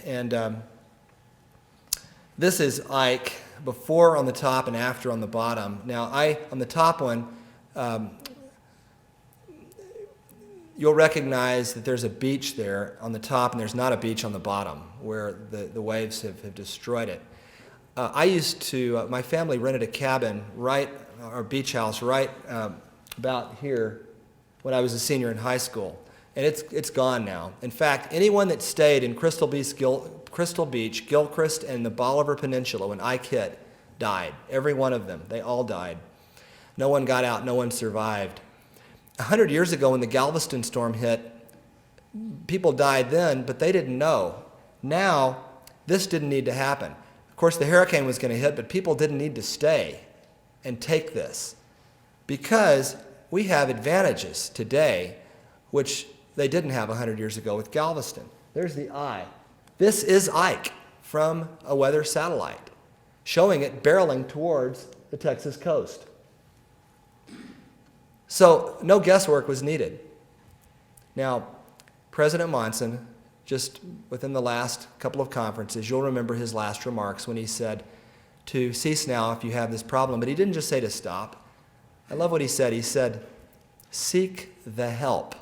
And this is Ike, before on the top and after on the bottom. Now, on the top one, you'll recognize that there's a beach there on the top, and there's not a beach on the bottom, where the waves have destroyed it. My family rented a cabin or beach house right about here when I was a senior in high school, and it's gone now. In fact, anyone that stayed in Crystal Beach, Gilchrist, and the Bolivar Peninsula when Ike hit died. Every one of them. They all died. No one got out. No one survived. 100 years ago when the Galveston storm hit, people died then, but they didn't know. Now, this didn't need to happen. Of course, the hurricane was going to hit, but people didn't need to stay and take this because we have advantages today which they didn't have 100 years ago with Galveston. There's the eye. This is Ike from a weather satellite, showing it barreling towards the Texas coast. So no guesswork was needed. Now, President Monson, just within the last couple of conferences, you'll remember his last remarks when he said to cease now if you have this problem. But he didn't just say to stop. I love what he said. He said, seek the help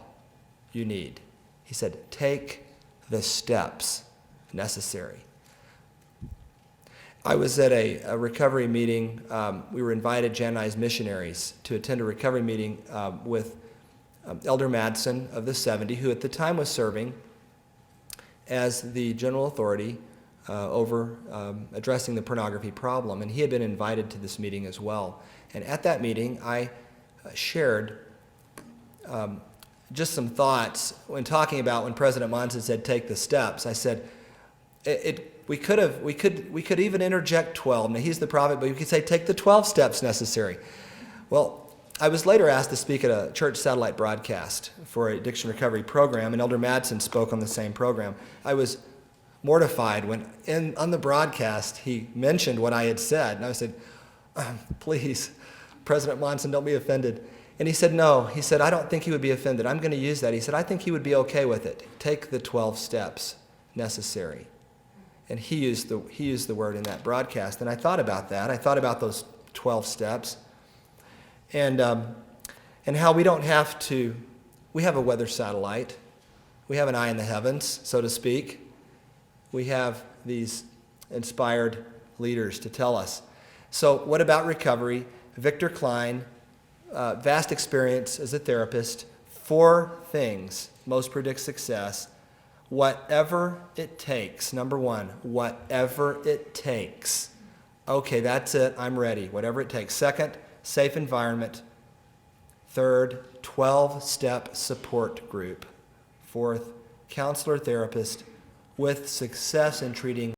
you need. He said, take the steps necessary. I was at a recovery meeting. We were invited, Jan and I, as missionaries, to attend a recovery meeting with Elder Madsen of the 70, who at the time was serving as the general authority over addressing the pornography problem. And he had been invited to this meeting as well. And at that meeting, I shared just some thoughts when talking about when President Monson said, take the steps. I said, we could even interject 12. Now, he's the prophet, but we could say, take the 12 steps necessary. Well, I was later asked to speak at a church satellite broadcast for an addiction recovery program, and Elder Madsen spoke on the same program. I was mortified when on the broadcast he mentioned what I had said, and I said, please, President Monson, don't be offended. And he said, no. He said, I don't think he would be offended. I'm going to use that. He said, I think he would be okay with it. Take the 12 steps necessary. And he used the word in that broadcast. And I thought about that. I thought about those 12 steps. And how we don't have to, we have a weather satellite. We have an eye in the heavens, so to speak. We have these inspired leaders to tell us. So what about recovery? Victor Klein, vast experience as a therapist. 4 things most predict success. Whatever it takes. Number 1, whatever it takes. Okay, that's it. I'm ready. Whatever it takes. Second, safe environment. Third, 12-step support group. Fourth, counselor therapist with success in treating